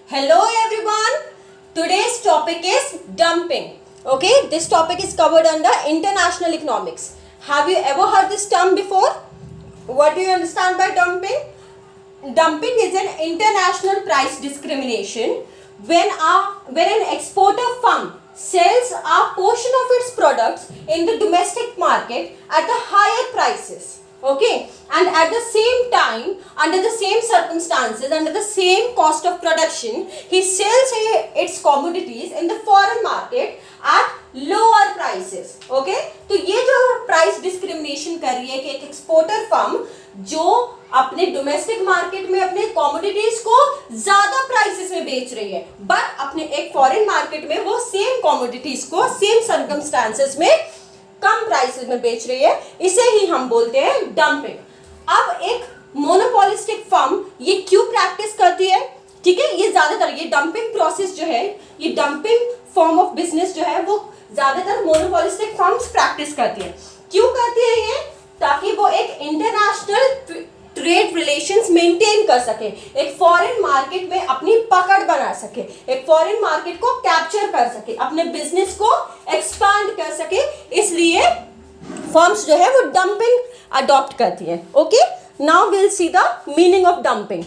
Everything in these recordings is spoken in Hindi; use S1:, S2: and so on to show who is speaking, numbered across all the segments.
S1: Hello everyone. Today's topic is dumping. Okay, this topic is covered under international economics. Have you ever heard this term before? What do you understand by dumping? Dumping is an international price discrimination when an exporter firm sells a portion of its products in the domestic market at the higher prices. Okay, and at the same time, under the same circumstances, under the same cost of production, he sells its commodities in the foreign market at lower prices. Okay, तो ये जो प्राइस डिस्क्रिमिनेशन कर रही है कि एक एक्सपोर्टर फर्म जो अपने डोमेस्टिक मार्केट में अपने कॉमोडिटीज को ज्यादा प्राइसेस में बेच रही है, बट अपने एक फॉरेन मार्केट में वो सेम कॉमोडिटीज को सेम सर्कमस्टांसेस में कम प्राइसेस में बेच रही है, इसे ही हम बोलते हैं डंपिंग। अब एक मोनोपोलिस्टिक फर्म ये क्यों प्रैक्टिस करती है? ठीक है, ये ज्यादातर ये डंपिंग प्रोसेस जो है, ये डंपिंग फॉर्म ऑफ बिजनेस जो है वो ज्यादातर मोनोपोलिस्टिक फर्म्स प्रैक्टिस करती है। क्यों करती है ये? ताकि वो एक इंटरनेशनल ट्रेड रिलेशंस मेंटेन कर सके, एक फॉरेन मार्केट में अपनी पकड़ बना सके, एक फॉरेन मार्केट को कैप्चर कर सके, अपने बिजनेस को एक्सपांड कर सके, इसलिए फर्म्स जो है वो डंपिंग अडॉप्ट करती है। Okay, now will see the meaning of dumping.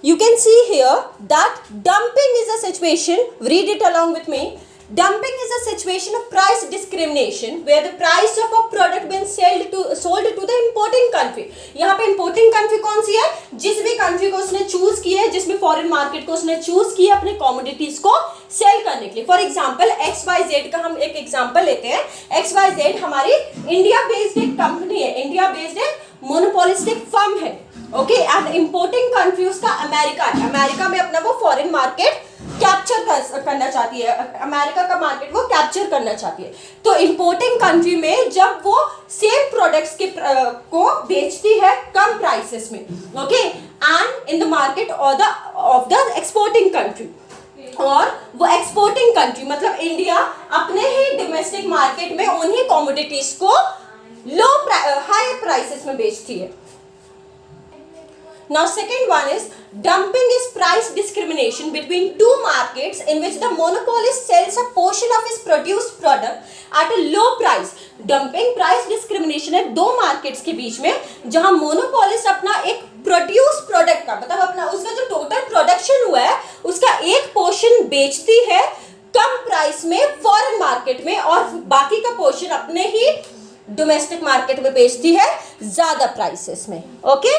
S1: You can see here that dumping is a situation, read it along with me. Dumping is a situation of price discrimination where the price of a product being sold to the importing country. यहाँ पे importing country कौन सी है? जिस भी country को उसने choose किया है, जिस भी foreign market को उसने choose किया अपने commodities को sell करने के लिए। For example, XYZ का हम एक example लेते हैं। XYZ हमारी India based एक company है, India based एक monopolistic firm है। ओके, एंड इंपोर्टिंग कंट्री उसका अमेरिका है। अमेरिका में अपना वो फॉरेन मार्केट कैप्चर करना चाहती है, अमेरिका का मार्केट वो कैप्चर करना चाहती है। तो इंपोर्टिंग कंट्री में जब वो सेम प्रोडक्ट्स के को बेचती है कम प्राइसेस में, okay, and in the market of the exporting country, और वो एक्सपोर्टिंग कंट्री मतलब इंडिया अपने ही डोमेस्टिक मार्केट में उन्हीं कॉमोडिटीज को हाई प्राइसेस में बेचती है। Now second one is dumping is price discrimination between two markets in which the monopolist sells a portion of his produced product at a low price. Dumping price discrimination है दो मार्केट्स के बीच में जहां मोनोपोलिस्ट अपना एक प्रोड्यूस प्रोडक्ट का मतलब अपना उसका जो टोटल प्रोडक्शन हुआ है उसका एक पोर्शन बेचती है कम प्राइस में फॉरेन मार्केट में और बाकी का पोर्शन अपने ही डोमेस्टिक मार्केट में बेचती है ज्यादा प्राइसेस में। Okay,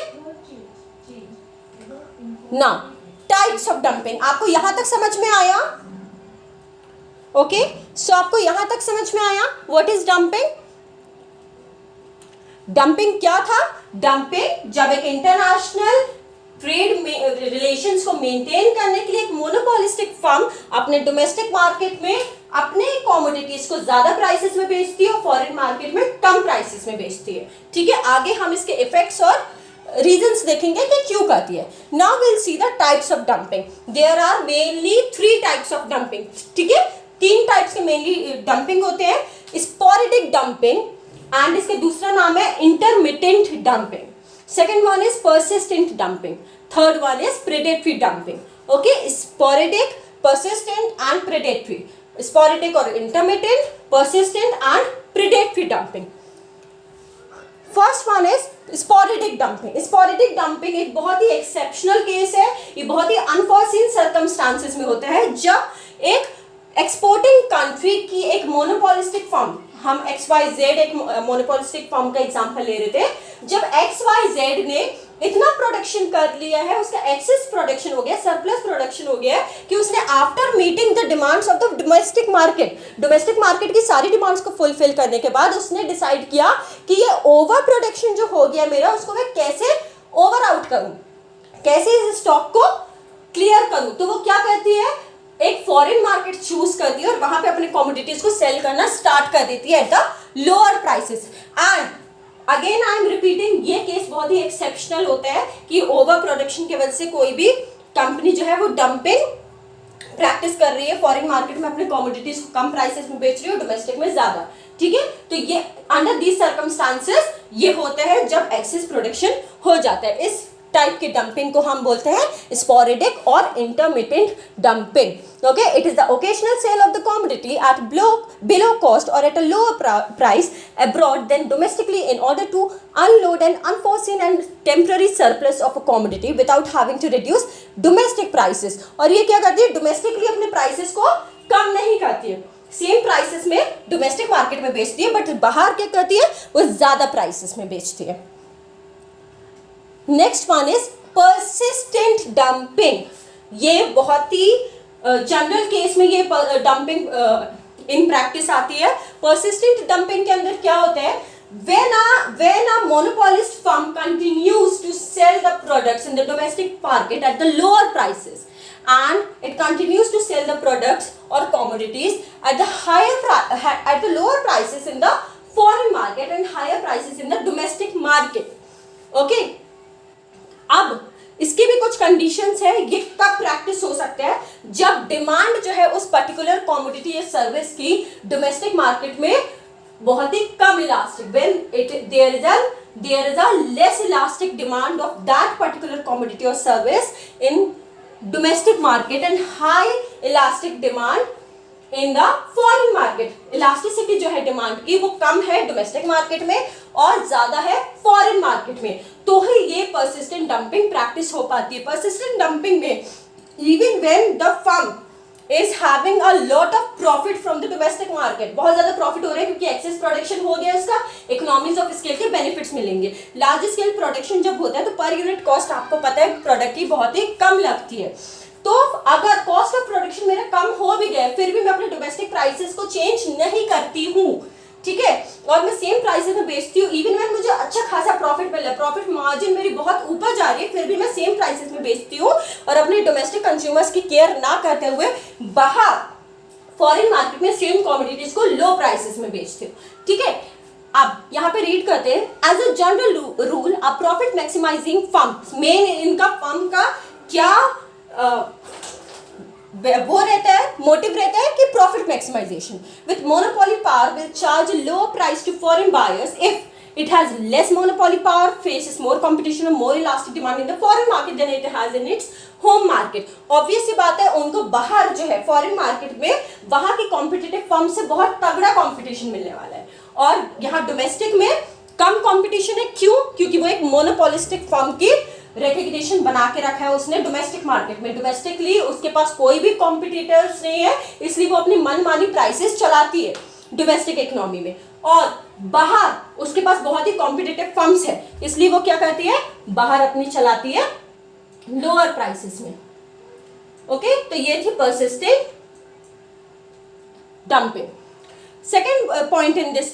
S1: Now, types of dumping. आपको यहां तक समझ में आया? ओके, सो आपको यहां तक समझ में आया व्हाट इज डंपिंग? डंपिंग क्या था? डंपिंग जब एक इंटरनेशनल ट्रेड रिलेशंस को मेंटेन करने के लिए एक मोनोपोलिस्टिक फर्म अपने डोमेस्टिक मार्केट में अपने कॉमोडिटीज को ज्यादा प्राइसेस में बेचती है और फॉरेन मार्केट में कम प्राइसेस में बेचती है। ठीक है, आगे हम इसके इफेक्ट्स और रीजंस देखेंगे कि क्यों करती है। Now will see the types of dumping. There are mainly 3 types of dumping. ठीक है, 3 टाइप्स के मेनली डंपिंग होते हैं। स्पोरेडिक डंपिंग एंड इसके दूसरा नाम है intermittent dumping. Second one is persistent dumping. Third one is predatory dumping. Okay, sporadic, persistent and predatory. Sporadic और intermittent, persistent and predatory dumping. First one is sporadic dumping. Sporadic dumping एक बहुत ही एक्सेप्शनल केस है, ये बहुत ही अनफॉर्सीन सर्कमस्टांसेस में होता है जब एक एक्सपोर्टिंग कंट्री की एक मोनोपोलिस्टिक फर्म, हम XYZ एक मोनोपोलिस्टिक फर्म का एग्जांपल ले रहे थे, जब XYZ ने इतना प्रोडक्शन कर लिया है, उसका एक्सेस प्रोडक्शन हो गया, सरप्लस प्रोडक्शन हो गया कि उसने after meeting the demands of the domestic market की सारी डिमांड्स को फुलफिल करने के बाद उसने डिसाइड किया कि ये ओवर प्रोडक्शन जो हो गया मेरा, उसको मैं कैसे ओवर आउट करूं, कैसे इस स्टॉक को क्लियर करूं। तो वो क्या करती है, एक फॉरेन मार्केट चूज करती है और वहां पे अपने कमोडिटीज को सेल करना स्टार्ट कर देती है at the lower prices. And again I am repeating, ये केस बहुत ही एक्सेप्शनल होता है कि ओवर प्रोडक्शन की वजह से कोई भी कंपनी जो है वो डंपिंग प्रैक्टिस कर रही है, फॉरेन मार्केट में अपने कमोडिटीज को कम प्राइसेस में बेच रही है और डोमेस्टिक में ज्यादा। ठीक है, तो ये अंडर दीज सर्कमस्टांसेस ये होते हैं जब एक्सेस प्रोडक्शन हो जाता है। इस टाइप की डंपिंग को हम बोलते हैं स्पोरेडिक और intermittent dumping. Okay, it is the occasional sale of the commodity at below cost or at a lower price abroad than domestically in order to unload an unforeseen and temporary surplus of a commodity without having to reduce domestic prices. और ये क्या करती है, डोमेस्टिकली अपने प्राइसेस को कम नहीं करती है, सेम प्राइसेस में डोमेस्टिक मार्केट में बेचती है, बट बाहर क्या करती है, वो ज्यादा प्राइसेस में बेचती है. Next one is persistent dumping. ये बहुत ही जनरल केस में ये डंपिंग इन प्रैक्टिस आती है. परसिस्टेंट डंपिंग के अंदर क्या होता है, when a monopolist firm continues to sell the products in the domestic market at the lower prices and it continues to sell the products or commodities at the lower prices in the foreign market and higher prices in the domestic market. Okay, अब इसके भी कुछ कंडीशंस है. ये कब प्रैक्टिस हो सकता है, जब डिमांड जो है उस पर्टिकुलर कमोडिटी या सर्विस की डोमेस्टिक मार्केट में बहुत ही कम elastic, when there is a less elastic demand of that particular commodity और service in domestic market and high elastic demand in the foreign market. Elasticity जो है डिमांड की वो कम है डोमेस्टिक मार्केट में और ज्यादा है फॉरेन मार्केट में, तो ही ये परसिस्टेंट डंपिंग प्रैक्टिस हो पाती है. परसिस्टेंट डंपिंग में even when the firm is having a lot of profit from the domestic market, बहुत ज्यादा प्रॉफिट हो रहा है क्योंकि एक्सेस प्रोडक्शन हो गया, इसका इकोनॉमीज ऑफ स्केल के बेनिफिट्स मिलेंगे. लार्ज स्केल प्रोडक्शन जब होता है तो पर यूनिट कॉस्ट आपको पता है प्रोडक्ट की बहुत ही कम लगती है. तो अगर कॉस्ट ऑफ प्रोडक्शन मेरा कम हो भी गया फिर भी मैं अपने डोमेस्टिक प्राइसेस को चेंज नहीं करती हूँ, ठीक है, और मैं सेम प्राइसेस में बेचती हूँ, इवन व्हेन मुझे अच्छा खासा प्रॉफिट मिल रहा है, प्रॉफिट मार्जिन मेरी बहुत ऊपर जा रही है, फिर भी मैं सेम प्राइसेस में बेचती हूँ और अपने डोमेस्टिक कंज्यूमर्स की केयर ना करते हुए बाहर फॉरेन मार्केट में सेम कमोडिटीज को लो प्राइसेस में बेचती हूँ. ठीक है, अब यहाँ पे रीड करते हैं. As a general rule a profit maximising firm, मेन इनका फर्म का क्या वो रहता है, मोटिव रहता है कि profit maximisation. With monopoly power will charge low price to foreign buyers if it has less monopoly power, faces more competition और more elastic demand in the foreign market than it has in its home market. obvious सी बात है, उनको बाहर जो है फॉरेन मार्केट में वहां की कॉम्पिटिटिव फर्म से बहुत तगड़ा कंपटीशन मिलने वाला है और यहाँ डोमेस्टिक में कम कंपटीशन है. क्यों? क्योंकि वो एक मोनोपोलिस्टिक फर्म की रिकग्निशन बना के रखा है उसने डोमेस्टिक मार्केट में. डोमेस्टिकली उसके पास कोई भी कॉम्पिटिटर्स नहीं है, इसलिए वो अपनी मनमानी प्राइसेस चलाती है डोमेस्टिक इकोनॉमी में, और बाहर उसके पास बहुत ही कॉम्पिटिटिव फर्म्स है, इसलिए वो क्या करती है, बाहर अपनी चलाती है लोअर प्राइसेस में. ओके, तो ये थी persistent dumping. Second point in this,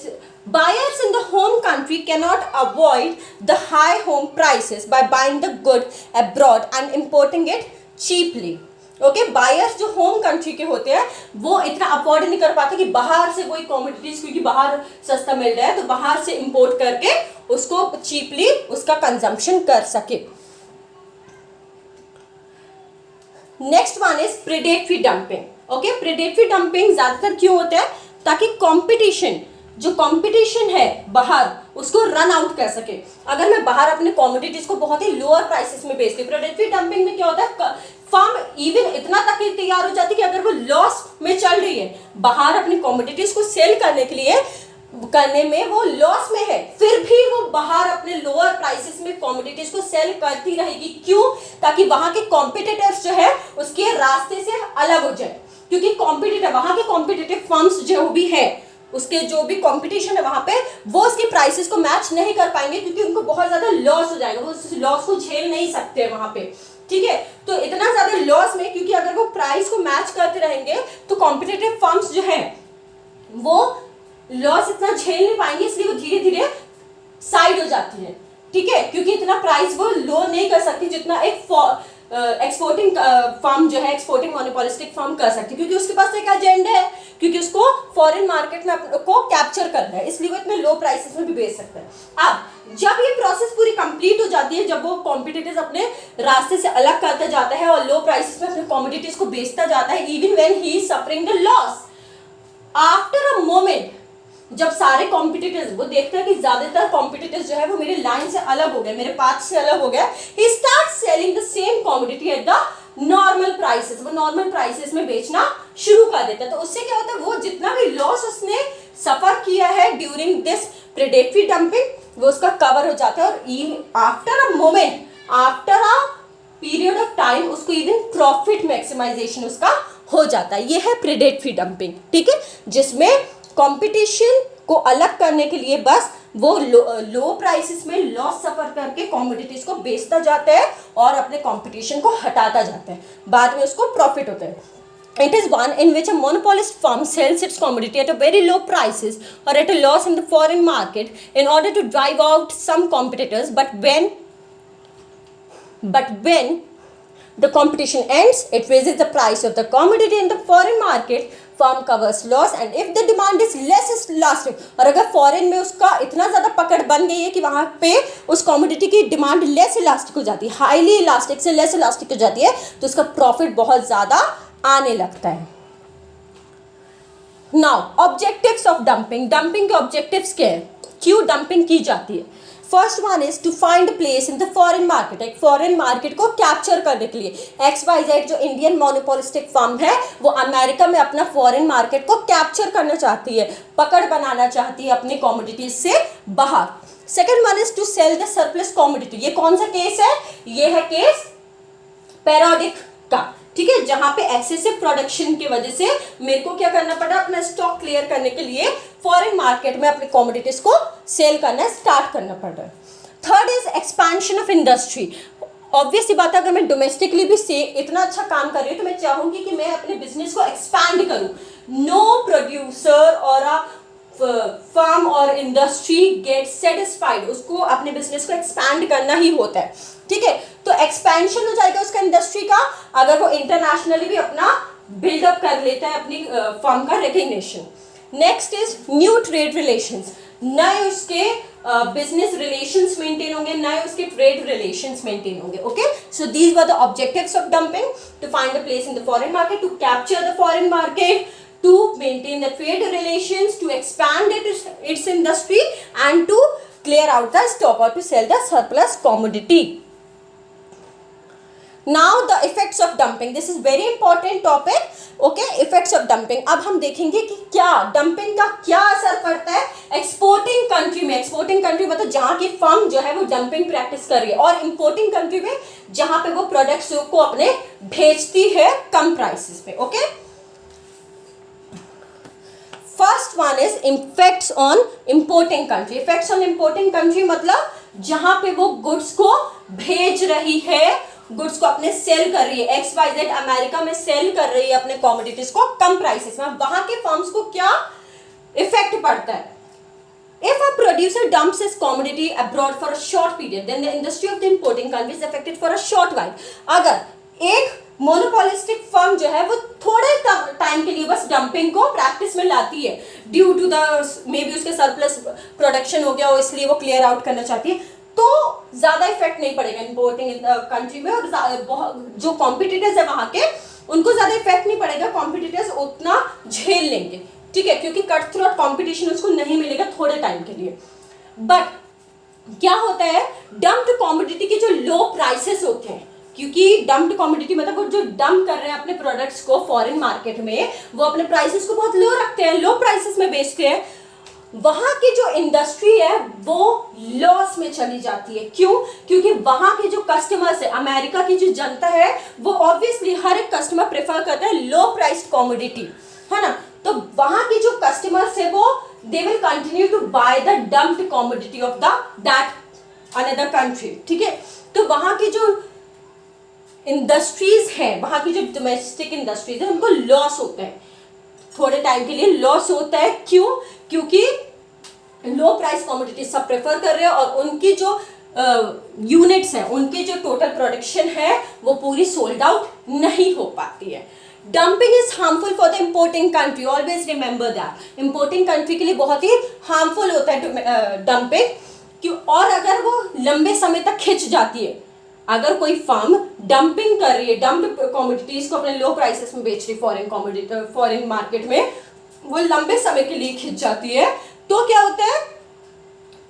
S1: buyers in the home country cannot avoid the high home prices by buying the good abroad and importing it cheaply. Okay, buyers जो होम कंट्री के होते हैं वो इतना अफोर्ड नहीं कर पाते कि बाहर से कोई कमोडिटीज, क्योंकि बाहर सस्ता मिल रहा है तो बाहर से इंपोर्ट करके उसको चीपली उसका कंजम्पशन कर सके. Next one is predatory dumping. Okay, predatory dumping ज्यादातर क्यों होता है, ताकि कंपटीशन, जो कंपटीशन है बाहर उसको रन आउट कर सके. अगर मैं बाहर अपने कमोडिटीज को बहुत ही लोअर प्राइसेस में बेचती हूँ, प्रेडेटरी डंपिंग में क्या होता है, फर्म इवन इतना तक तैयार हो जाती है कि अगर वो लॉस में चल रही है, बाहर अपनी कमोडिटीज को सेल करने में वो लॉस में है, फिर भी वो बाहर अपने लोअर प्राइसेस में कमोडिटीज को सेल करती रहेगी. क्यों? ताकि वहां के कॉम्पिटिटर्स जो है उसके रास्ते से अलग हो जाए, क्योंकि कॉम्पिटिटर वहां के कॉम्पिटिटिव फर्म्स जो भी है उसके जो भी कंपटीशन है वहां पे वो उसके प्राइसेस को मैच नहीं कर पाएंगे, क्योंकि उनको बहुत ज्यादा लॉस हो जाएगा, वो उस लॉस को झेल नहीं सकते वहां पे. ठीक है, तो इतना ज्यादा लॉस में, क्योंकि अगर वो प्राइस को मैच करते रहेंगे तो कॉम्पिटिटिव फर्म्स जो है वो लॉस इतना झेल नहीं पाएंगे, इसलिए वो धीरे धीरे साइड हो जाती है. ठीक है, क्योंकि इतना प्राइस वो लो नहीं कर सकती जितना एक एक्सपोर्टिंग फर्म जो है, एक्सपोर्टिंग मोनोपोलिस्टिक फर्म कर सकती है, क्योंकि उसके पास एक एजेंडा है, क्योंकि उसको फॉरेन मार्केट में अपने को कैप्चर करना है, इसलिए वो इतने लो प्राइसेस में भी बेच सकता है. अब जब ये प्रोसेस पूरी कंप्लीट हो जाती है, जब वो कॉम्पिटिटर्स अपने रास्ते से अलग करता जाता है और लो प्राइसेस में अपने कमोडिटीज को बेचता जाता है, even when he is suffering the loss, after a moment जब सारे कॉम्पिटिटर्स वो देखते हैं कि ज्यादातर कॉम्पिटिटर्स जो है वो मेरे लाइन से अलग हो गए, मेरे पाथ से अलग हो गए, he start selling the same commodity at the normal prices, वो नॉर्मल प्राइसेस में बेचना शुरू कर देता है। तो उससे क्या होता है, वो जितना भी लॉस उसने सफर किया है ड्यूरिंग दिस प्रेडेटरी डंपिंग वो उसका कवर हो जाता है, और after a moment, after a period of time उसको इवन प्रॉफिट मैक्सिमाइजेशन उसका हो जाता है। ये है प्रेडेटरी डंपिंग, ठीक है, जिसमें कंपटीशन को अलग करने के लिए बस वो लो प्राइसेस में लॉस सफर करके कॉमोडिटीज को बेचता जाता है और अपने कंपटीशन को हटाता जाता है, बाद में उसको प्रॉफिट होता है। It is one in which a monopolist firm sells its commodity at a very low prices or at a loss in the foreign market in order to drive out some competitors. But when the competition ends, it raises the price of the commodity in the foreign market. Firm covers loss, and if the demand is less elastic, और अगर फॉरेन में उसका इतना ज़्यादा पकड़ बन गई है कि वहाँ पे उस कॉमोडिटी की डिमांड लेस इलास्टिक हो जाती है, हाईली इलास्टिक से लेस इलास्टिक हो जाती है, तो उसका प्रॉफिट बहुत ज़्यादा आने लगता है। Now objectives of dumping, dumping के ऑब्जेक्टिव्स क्या है, क्यों डंपिंग की जाती है? First one is to find place in the foreign market, एक फॉरेन मार्केट को कैप्चर करने के लिए XYZ जो इंडियन मोनोपोलिस्टिक फर्म है वो अमेरिका में अपना फॉरेन मार्केट को कैप्चर करना चाहती है, पकड़ बनाना चाहती है अपनी कॉमोडिटीज से बाहर। Second one is to sell the surplus commodity, ये कौन सा केस है, ये है केस पेरियोडिक का, ठीक है, जहां पे एक्सेसिव प्रोडक्शन की वजह से मेरे को क्या करना पड़ा, अपना स्टॉक क्लियर करने के लिए फॉरेन मार्केट में अपनी कॉमोडिटीज को सेल करना स्टार्ट करना पड़ रहा है। Third is expansion of industry, obvious सी बात है, अगर मैं डोमेस्टिकली भी से इतना अच्छा काम कर रही हूँ तो मैं चाहूंगी कि मैं अपने बिजनेस को एक्सपैंड करूँ। नो प्रोड्यूसर और अ फर्म और इंडस्ट्री गेट सेटिस्फाइड, उसको अपने बिजनेस को एक्सपैंड करना ही होता है, ठीक है, तो एक्सपेंशन हो जाएगा उसका इंडस्ट्री का अगर वो इंटरनेशनली भी अपना बिल्डअप कर लेता है अपनी फर्म का recognition. Next is new trade relations, नए उसके बिजनेस रिलेशंस मेंटेन होंगे, नए उसके ट्रेड रिलेशंस मेंटेन होंगे। Okay, so these were the objectives of dumping, to find a place in the foreign market, to capture the foreign market, to maintain the trade relations, to expand its industry, and to clear out the stock or to sell the surplus commodity. Now the effects of dumping, this is very important topic. Okay, effects of dumping. अब हम देखेंगे कि क्या डंपिंग का क्या असर पड़ता है एक्सपोर्टिंग कंट्री में। एक्सपोर्टिंग कंट्री मतलब जहाँ की फर्म जो है वो डंपिंग प्रैक्टिस कर रही है, और इंपोर्टिंग कंट्री में जहाँ पे वो प्रोडक्ट्स को अपने भेजती है कम प्राइसेस पे। Okay, first one is effects on importing country. Effects on importing country मतलब जहां पे वो गुड्स को भेज रही है, गुड्स को अपने सेल कर रही है, XYZ अमेरिका में सेल कर रही है अपने कॉमोडिटीज को कम प्राइसेस में, वहां के फर्म्स को क्या इफेक्ट पड़ता है? If a producer dumps his commodity abroad for a short period, then the industry of the importing country is affected for a short while. अगर एक मोनोपोलिस्टिक फर्म जो है वो थोड़े टाइम के लिए बस डंपिंग को प्रैक्टिस में लाती है, due to the maybe उसके सरप्लस प्रोडक्शन हो गया हो इसलिए वो क्लियर आउट करना चाहती है, तो ज़्यादा इफेक्ट नहीं पड़ेगा इंपोर्टिंग कंट्री में, और जो कॉम्पिटिटर्स है वहाँ के उनको ज़्यादा इफेक्ट नहीं पड़ेगा, कॉम्पिटिटर्स उतना झेल लेंगे, ठीक है, क्योंकि कट थ्रोट कॉम्पिटिशन उसको नहीं मिलेगा थोड़े टाइम के लिए। बट क्या होता है, डम्प्ड कॉमोडिटी के जो लो प्राइसेस होते हैं, क्योंकि डम्प्ड कॉमोडिटी मतलब वो जो डंप कर रहे हैं अपने प्रोडक्ट्स को फॉरेन मार्केट में, वो अपने प्राइसेस को बहुत लो रखते हैं, लो प्राइसेस में बेचते हैं, वहाँ की जो इंडस्ट्री है वो लॉस में चली जाती है। क्यों? क्योंकि वहाँ के जो कस्टमर्स है, अमेरिका की जो जनता है, वो ऑब्वियसली हर एक कस्टमर प्रेफर करता है लो प्राइस्ड कॉमोडिटी, है ना, तो वहाँ की जो कस्टमर्स है वो they will continue to buy the dumped commodity of that another country, ठीक है, तो वहाँ की जो इंडस्ट्रीज है, वहाँ की जो डोमेस्टिक इंडस्ट्रीज है, उनको लॉस होता है, थोड़े टाइम के लिए लॉस होता है। क्यों? क्योंकि लो प्राइस कॉमोडिटी सब प्रेफर कर रहे हैं और उनकी जो यूनिट्स हैं, उनकी जो टोटल प्रोडक्शन है वो पूरी सोल्ड आउट नहीं हो पाती है। Dumping is harmful for the importing country, always remember that, importing country के लिए बहुत ही हार्मफुल होता है डंपिंग, क्यों? और अगर वो लंबे समय तक खिंच जाती है, अगर कोई फर्म डंपिंग कर रही है, डंप्ड कॉमोडिटीज को अपने लो प्राइसेस में बेच रही है फॉरेन मार्केट में, वो लंबे समय के लिए खिंच जाती है, तो क्या होता है,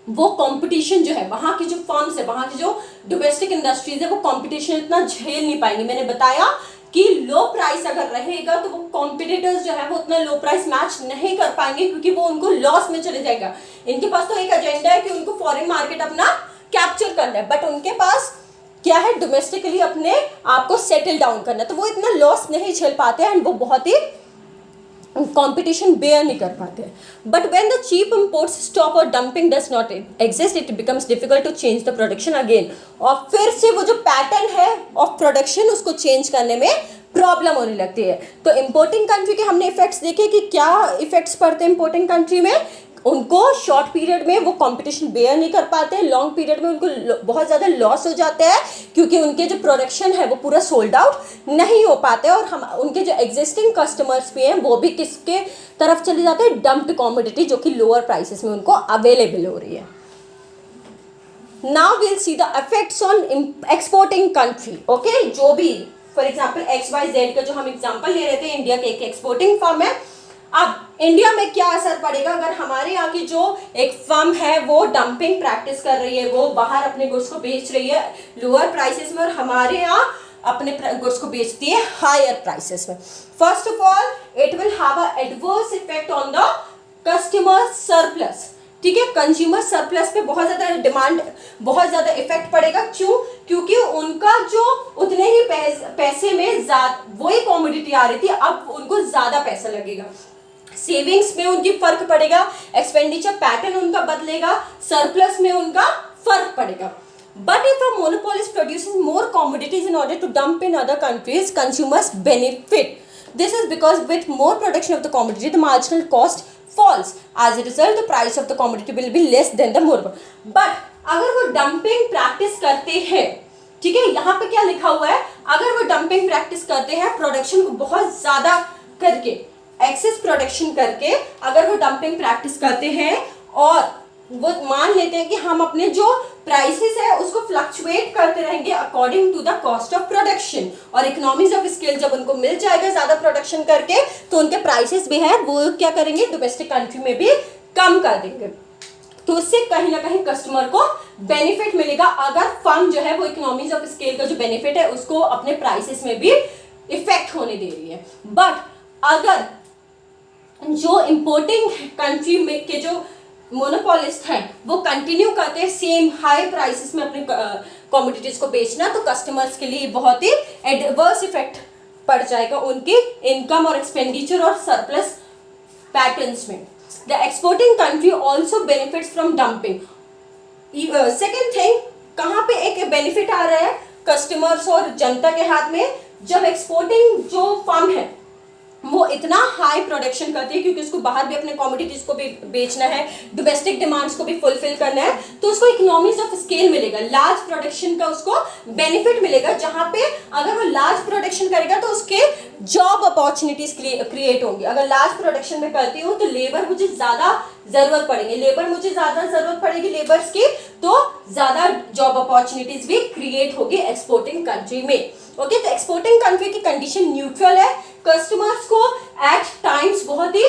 S1: वो कंपटीशन जो है, वहां की जो फर्म्स है, वहां की जो डोमेस्टिक इंडस्ट्रीज है, वो कंपटीशन इतना झेल नहीं पाएंगे। मैंने बताया कि लो प्राइस अगर रहेगा तो वो कॉम्पिटिटर्स जो है वो उतना लो प्राइस मैच नहीं कर पाएंगे, क्योंकि वो उनको लॉस में चले जाएगा। इनके पास तो एक एजेंडा है कि उनको फॉरेन मार्केट अपना कैप्चर करना है, बट उनके पास क्या है, डोमेस्टिकली अपने आप को सेटल डाउन करना है, तो वो इतना लॉस नहीं झेल पाते हैं एंड वो बहुत ही कंपटीशन बेयर नहीं कर पाते। But when the cheap imports stop और dumping does not exist, it becomes difficult to change the production again. और फिर से वो जो पैटर्न है ऑफ प्रोडक्शन, उसको चेंज करने में प्रॉब्लम होने लगती है। तो इंपोर्टिंग कंट्री के हमने इफेक्ट्स देखे कि क्या इफेक्ट्स पड़ते हैं इंपोर्टिंग कंट्री में। उनको शॉर्ट पीरियड में वो कंपटीशन बेयर नहीं कर पाते, लॉन्ग पीरियड में उनको बहुत ज़्यादा लॉस हो जाता है, क्योंकि उनके जो प्रोडक्शन है वो पूरा सोल्ड आउट नहीं हो पाते, और हम उनके जो एग्जिस्टिंग कस्टमर्स भी हैं वो भी किसके तरफ चले जाते हैं, डम्प्ड कॉमोडिटी, जो कि लोअर प्राइसेस में उनको अवेलेबल हो रही है। Now will see the effects on exporting country. Okay, जो भी फॉर एग्जाम्पल XYZ का जो हम एग्जाम्पल ले रहे थे, इंडिया के एक एक्सपोर्टिंग फर्म है। अब इंडिया में क्या असर पड़ेगा अगर हमारे यहाँ की जो एक फर्म है वो डंपिंग प्रैक्टिस कर रही है, वो बाहर अपने गुड्स को बेच रही है लोअर प्राइसेस में, और हमारे यहाँ अपने गुड्स को बेचती है हायर प्राइसेस में। First of all it will have a adverse effect on the customer surplus. ठीक है, कंज्यूमर सरप्लस पे बहुत ज्यादा डिमांड, बहुत ज्यादा इफेक्ट पड़ेगा। क्यों? क्योंकि उनका जो उतने ही पैसे में वही कॉमोडिटी आ रही थी, अब उनको ज्यादा पैसा लगेगा, सेविंग्स में उनकी फर्क पड़ेगा, एक्सपेंडिचर पैटर्न उनका बदलेगा, सरप्लस में उनका फर्क पड़ेगा। But if a monopolist producing more commodities in order to dump in other countries, consumers benefit. This is because with more production of the commodity the marginal cost falls. As a result, the price of the commodity will be less than the monopoly. But अगर वो डंपिंग प्रैक्टिस करते हैं, ठीक है, यहाँ पे क्या लिखा हुआ है, अगर वो डंपिंग प्रैक्टिस करते हैं, प्रोडक्शन को बहुत ज्यादा करके, एक्सेस प्रोडक्शन करके अगर वो डंपिंग प्रैक्टिस करते हैं, और वो मान लेते हैं कि हम अपने जो प्राइसेस है उसको फ्लक्चुएट करते रहेंगे according to the cost of production, और इकोनॉमीज ऑफ स्केल जब उनको मिल जाएगा ज्यादा प्रोडक्शन करके, तो उनके प्राइसेस भी है वो क्या करेंगे, डोमेस्टिक कंट्री में भी कम कर देंगे। तो उससे कहीं ना कहीं कस्टमर को बेनिफिट मिलेगा, अगर फर्म जो है वो इकोनॉमीज ऑफ स्केल का जो बेनिफिट है उसको अपने प्राइसेस में भी इफेक्ट होने दे रही है। बट अगर जो इंपोर्टिंग कंट्री में के जो मोनोपोलिस्ट हैं वो कंटिन्यू करते हैं सेम हाई प्राइसेस में अपने कमोडिटीज को बेचना, तो कस्टमर्स के लिए बहुत ही एडवर्स इफेक्ट पड़ जाएगा उनकी इनकम और एक्सपेंडिचर और सरप्लस पैटर्न्स में। The exporting country also benefits from dumping. Second thing, कहाँ पे एक बेनिफिट आ रहा है कस्टमर्स और जनता के हाथ में, जब एक्सपोर्टिंग जो फर्म है वो इतना हाई प्रोडक्शन करती है, क्योंकि उसको बाहर भी अपने कमोडिटीज को भी बेचना है, डोमेस्टिक डिमांड्स को भी फुलफिल करना है, तो उसको इकोनॉमीज ऑफ स्केल मिलेगा, लार्ज प्रोडक्शन का उसको बेनिफिट मिलेगा, जहां पे अगर वो लार्ज प्रोडक्शन करेगा तो उसके जॉब अपॉर्चुनिटीज क्रिएट होंगी। अगर लार्ज प्रोडक्शन में करती हूँ तो लेबर मुझे ज्यादा जरूरत पड़ेगी, लेबर्स की, तो ज्यादा जॉब अपॉर्चुनिटीज भी क्रिएट होगी एक्सपोर्टिंग कंट्री में। ओके, तो एक्सपोर्टिंग कंट्री की कंडीशन न्यूट्रल है, कस्टमर्स को एट टाइम्स बहुत ही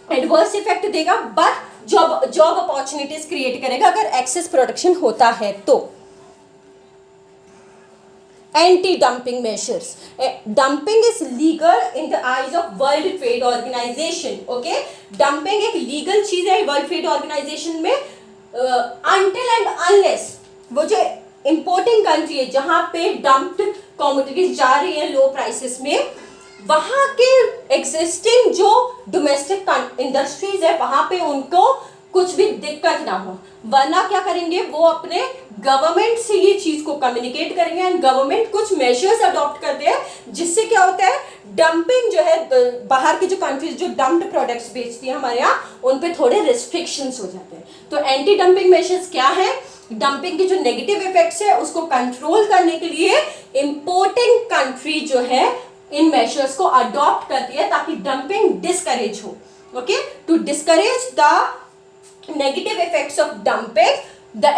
S1: एडवर्स इफेक्ट देगा, बट जॉब अपॉर्चुनिटीज क्रिएट करेगा अगर एक्सेस प्रोडक्शन होता है तो। Anti dumping measures. Dumping is legal in the eyes of world trade organisation. Okay, dumping एक लीगल चीज है वर्ल्ड ट्रेड ऑर्गेनाइजेशन में, अनटिल एंड अनलेस वो जो इंपोर्टिंग कंट्री है जहां पे डंप्ड कमोडिटीज जा रही है लो प्राइसेस में, वहां के एग्जिस्टिंग जो डोमेस्टिक इंडस्ट्रीज है वहां पे उनको कुछ भी दिक्कत ना हो, वरना क्या करेंगे, वो अपने गवर्नमेंट से ये चीज को कम्युनिकेट करेंगे एंड गवर्नमेंट कुछ मेजर्स अडॉप्ट करते हैं, जिससे क्या होता है, डंपिंग जो है बाहर की जो कंट्रीज जो डंप्ड प्रोडक्ट्स बेचती है हमारे यहाँ, उन पे थोड़े रिस्ट्रिक्शंस हो जाते हैं। तो एंटी डंपिंग मेजर्स क्या है, डंपिंग के जो नेगेटिव इफेक्ट्स है उसको कंट्रोल करने के लिए इंपोर्टिंग कंट्री जो है इन मेजर्स को अडॉप्ट करती है ताकि डंपिंग डिस्करेज हो। Okay, to discourage the negative effects of dumping, the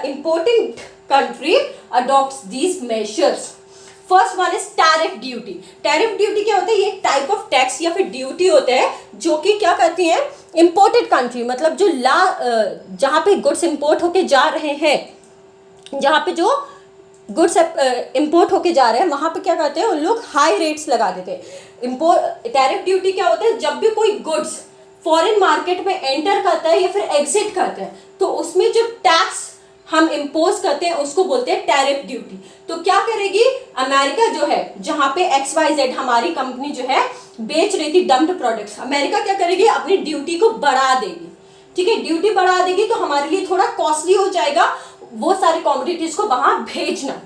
S1: importing country adopts these measures. First one is tariff duty. Tariff duty क्या होता है? ये एक टाइप ऑफ टैक्स या फिर ड्यूटी होता है जो कि क्या करती है, इंपोर्टेड कंट्री, मतलब जो जहाँ पे गुड्स इंपोर्ट होके जा रहे हैं, जहाँ पे जो गुड्स इंपोर्ट होके जा रहे हैं वहाँ पे क्या करते हैं, उन लोग हाई रेट्स लगा देते हैं। इंपोर्ट टैरिफ ड्यूटी क्या होता है? जब भी कोई गुड्स फॉरेन मार्केट में एंटर करता है या फिर एग्जिट करता है तो उसमें जो टैक्स हम इम्पोज करते हैं उसको बोलते हैं टैरिफ ड्यूटी। तो क्या करेगी अमेरिका जो है, जहाँ पे XYZ हमारी कंपनी जो है बेच रही थी डम्प्ड प्रोडक्ट्स, अमेरिका क्या करेगी, अपनी ड्यूटी को बढ़ा देगी। ठीक है, ड्यूटी बढ़ा देगी तो हमारे लिए थोड़ा कॉस्टली हो जाएगा वो सारी कमोडिटीज को वहां भेजना।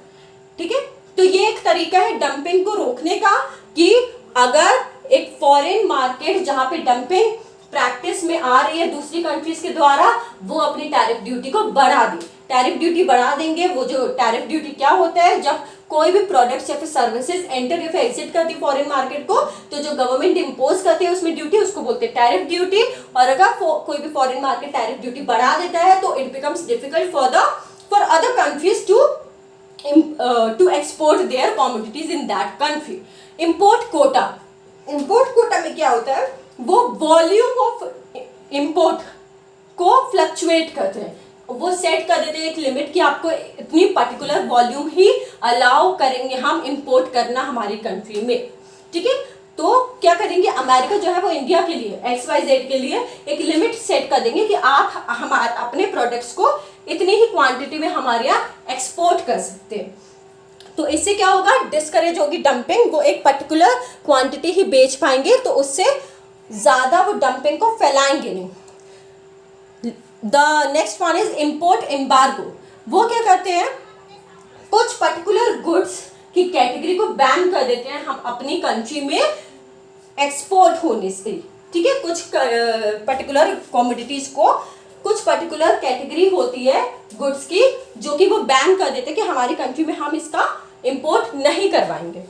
S1: ठीक है, तो ये एक तरीका है डंपिंग को रोकने का कि अगर एक फॉरेन मार्केट जहां पे डंपिंग प्रैक्टिस में आ रही है दूसरी कंट्रीज के द्वारा, वो अपनी टैरिफ ड्यूटी को बढ़ा दे। टैरिफ ड्यूटी बढ़ा देंगे। वो जो टैरिफ ड्यूटी क्या होता है, जब कोई भी प्रोडक्ट्स या फिर सर्विसेज एंटर या फिर एग्जिट करती है फॉरेन मार्केट को, तो जो गवर्नमेंट इंपोज करती है उसमें ड्यूटी, उसको बोलते हैं टैरिफ ड्यूटी। और अगर कोई भी फॉरेन मार्केट टैरिफ ड्यूटी बढ़ा देता है तो it becomes difficult for other countries to export their commodities in that country. Import quota. Import quota में क्या होता है, वो वॉल्यूम ऑफ इंपोर्ट को फ्लक्चुएट करते हैं, वो सेट कर देते हैं एक लिमिट कि आपको इतनी पर्टिकुलर वॉल्यूम ही अलाउ करेंगे हम इंपोर्ट करना हमारी कंट्री में। ठीक है, तो क्या करेंगे अमेरिका जो है वो इंडिया के लिए XYZ के लिए एक लिमिट सेट कर देंगे कि आप हमारे अपने प्रोडक्ट्स को इतनी ही क्वांटिटी में हमारे यहाँ एक्सपोर्ट कर सकते हैं। तो इससे क्या होगा, डिस्करेज होगी डंपिंग, वो एक पर्टिकुलर क्वांटिटी ही बेच पाएंगे तो उससे ज़्यादा वो डंपिंग को फैलाएंगे नहीं। The next one is import embargo. वो क्या करते हैं, कुछ पर्टिकुलर गुड्स की कैटेगरी को बैन कर देते हैं हम अपनी कंट्री में एक्सपोर्ट होने से। ठीक है, कुछ पर्टिकुलर कमोडिटीज को, कुछ पर्टिकुलर कैटेगरी होती है गुड्स की जो कि वो बैन कर देते हैं कि हमारी कंट्री में हम इसका इंपोर्ट नहीं करवाएंगे,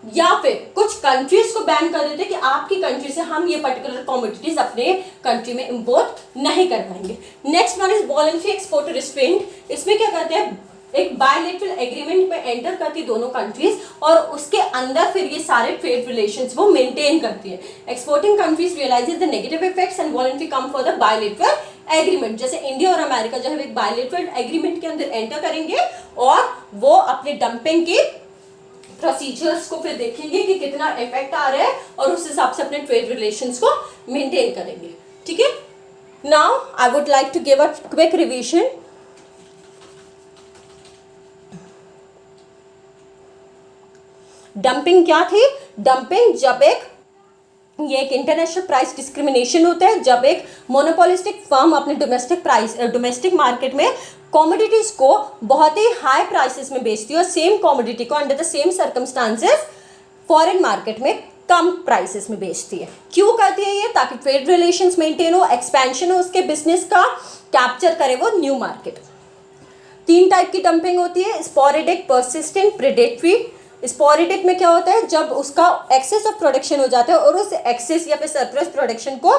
S1: या फिर कुछ कंट्रीज को बैन कर देते हैं कि आपकी कंट्री से हम ये पर्टिकुलर कमोडिटीज अपने कंट्री में इंपोर्ट नहीं करवाएंगे। Next one is voluntary export restraint. इसमें क्या करते हैं, एक बायलैटरल एग्रीमेंट में एंटर करती दोनों कंट्रीज और उसके अंदर फिर ये सारे ट्रेड रिलेशंस वो मेंटेन करती है। Exporting countries realizes the negative effects and voluntary come for the bilateral agreement. जैसे इंडिया और अमेरिका जो है एक बायलैटरल एग्रीमेंट के अंदर एंटर करेंगे और वो अपने डंपिंग की प्रोसीजर्स को फिर देखेंगे कि कितना इफेक्ट आ रहा है और उस हिसाब से अपने ट्रेड रिलेशंस को मेंटेन करेंगे। ठीक है, now I would like to give a quick revision. Dumping क्या थी? डंपिंग जब ये एक इंटरनेशनल प्राइस डिस्क्रिमिनेशन होता है, जब एक मोनोपोलिस्टिक फर्म अपने डोमेस्टिक मार्केट में कमोडिटीज को बहुत ही हाई प्राइसेस में बेचती है और सेम कमोडिटी को under the same circumstances foreign market में कम प्राइसेस में बेचती है। क्यों करती है ये? ताकि ट्रेड रिलेशंस मेंटेन हो, एक्सपेंशन हो उसके बिजनेस का, कैप्चर करे वो न्यू मार्केट। 3 टाइप की डंपिंग होती है, स्पोरेडिक, पर्सिस्टेंट, प्रेडेटरी। स्पोरेडिक में क्या होता है, जब उसका एक्सेस ऑफ प्रोडक्शन हो जाता है और उस एक्सेस या फिर सरप्लस प्रोडक्शन को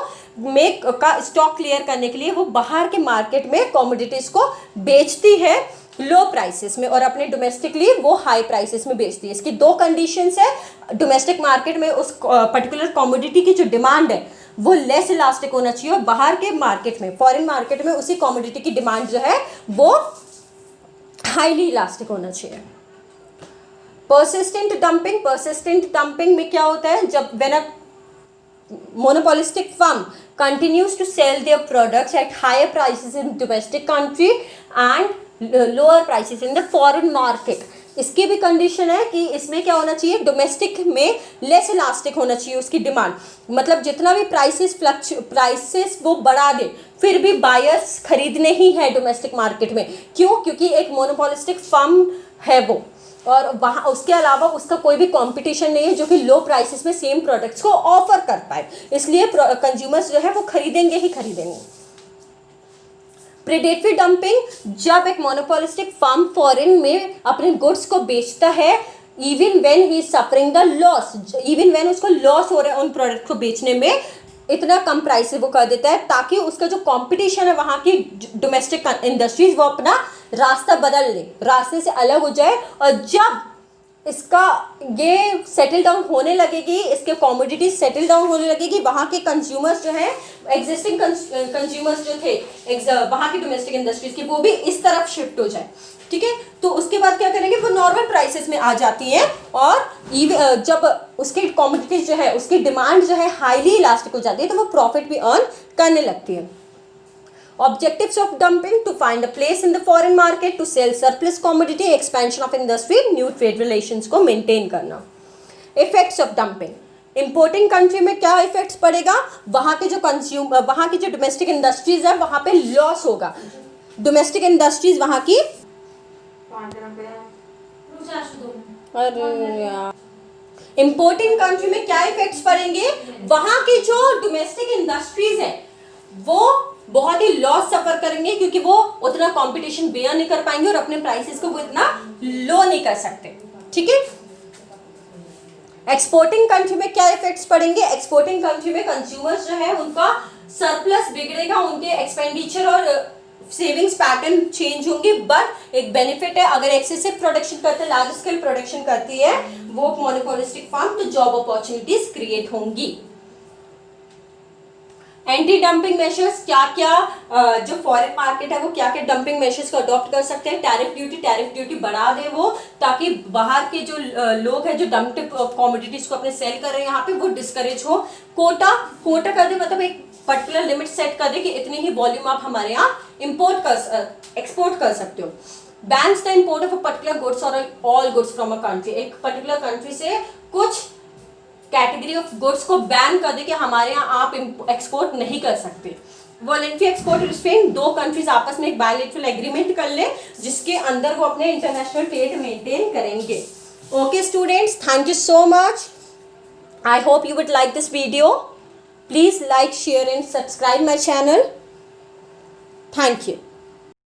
S1: का स्टॉक क्लियर करने के लिए वो बाहर के मार्केट में कमोडिटीज को बेचती है लो प्राइसेस में और अपने डोमेस्टिकली वो हाई प्राइसेस में बेचती है। इसकी 2 कंडीशंस है। डोमेस्टिक मार्केट में उस पर्टिकुलर कमोडिटी की जो डिमांड है वो लेस इलास्टिक होना चाहिए और बाहर के मार्केट में, फॉरेन मार्केट में उसी कमोडिटी की डिमांड जो है वो हाईली इलास्टिक होना चाहिए। पर्सिस्टेंट डंपिंग में क्या होता है, जब when a monopolistic firm continues to sell their products at higher prices in domestic country and lower prices in the foreign market। इसकी भी कंडीशन है कि इसमें क्या होना चाहिए, डोमेस्टिक में लेस इलास्टिक होना चाहिए उसकी डिमांड, मतलब जितना भी प्राइसेस वो बढ़ा दे फिर भी बायर्स खरीदने ही है डोमेस्टिक मार्केट में। क्यों? क्योंकि एक मोनोपोलिस्टिक फर्म है वो और वहाँ उसके अलावा उसका कोई भी कंपटीशन नहीं है जो कि लो प्राइसेस में सेम प्रोडक्ट्स को ऑफर कर पाए, इसलिए कंज्यूमर्स जो है वो खरीदेंगे ही खरीदेंगे। प्रेडेटरी डंपिंग, जब एक मोनोपोलिस्टिक फर्म फॉरेन में अपने गुड्स को बेचता है even when he is suffering the loss, even when उसको लॉस हो रहा है उन प्रोडक्ट को बेचने में, इतना कम प्राइस से वो कर देता है ताकि उसका जो कंपटीशन है वहाँ की डोमेस्टिक इंडस्ट्रीज वो अपना रास्ता बदल ले, रास्ते से अलग हो जाए। और जब इसका ये सेटल डाउन होने लगेगी, इसके कॉमोडिटीज सेटल डाउन होने लगेगी, वहाँ के कंज्यूमर्स जो है, एग्जिस्टिंग कंज्यूमर्स जो थे वहाँ की डोमेस्टिक इंडस्ट्रीज के, वो भी इस तरफ शिफ्ट हो जाए, ठीक है। तो उसके बाद क्या करेंगे, वो नॉर्मल प्राइसेस में आ जाती हैं और जब उसकी कॉमोडिटीज जो है, उसकी डिमांड जो है हाईली इलास्टिक हो जाती है, तो वो प्रॉफिट भी अर्न करने लगती है। Objectives of dumping: to find a place in the foreign market, to sell surplus commodity, expansion of industry, new trade relations को maintain करना। Effects of dumping: importing country में क्या इफेक्ट्स पड़ेगा, वहाँ के जो वहाँ की जो डोमेस्टिक इंडस्ट्रीज है वहाँ पे लॉस होगा, डोमेस्टिक इंडस्ट्रीज वहाँ की, इंपोर्टिंग कंट्री में क्या इफेक्ट्स पड़ेंगे, वहाँ की जो डोमेस्टिक इंडस्ट्रीज है वो बहुत ही लॉस सफर करेंगे, क्योंकि वो उतना कंपटीशन बेयर नहीं कर पाएंगे और अपने प्राइसेस को वो इतना लो नहीं कर सकते, ठीक है। एक्सपोर्टिंग कंट्री में क्या इफेक्ट्स पड़ेंगे, एक्सपोर्टिंग कंट्री में कंज्यूमर्स जो है उनका सरप्लस बिगड़ेगा, उनके एक्सपेंडिचर और सेविंग्स पैटर्न चेंज होंगे, बट एक बेनिफिट है, अगर एक्सेसिव प्रोडक्शन करते हैं, लार्ज स्केल प्रोडक्शन करती है वो मोनोपोलिस्टिक फार्म, तो जॉब अपॉर्चुनिटीज क्रिएट होंगी। एंटी डंपिंग मेजर्स, क्या क्या जो फॉरेन मार्केट है वो क्या क्या डंपिंग मेजर्स को अडॉप्ट कर सकते हैं। टैरिफ ड्यूटी बढ़ा दे वो, ताकि बाहर के जो लोग हैं जो डंप्ड कमोडिटीज को अपने सेल कर रहे हैं यहाँ पे, वो डिस्करेज हो। कोटा कर दे, मतलब एक पर्टिकुलर लिमिट सेट कर दे कि इतनी ही वॉल्यूम आप हमारे यहाँ एक्सपोर्ट कर सकते हो। Bans the import of a particular goods और all goods from a country, एक पर्टिकुलर कंट्री से कुछ कैटेगरी ऑफ गुड्स को बैन कर दे कि हमारे यहाँ आप एक्सपोर्ट नहीं कर सकते। वॉलंटरी एक्सपोर्ट रिस्ट्रेंट, दो कंट्रीज आपस में एक बायलैटरल एग्रीमेंट कर ले जिसके अंदर वो अपने इंटरनेशनल ट्रेड मेंटेन करेंगे। Okay students, thank you so much. I hope you would like this video. Please like, share and subscribe my channel. Thank you.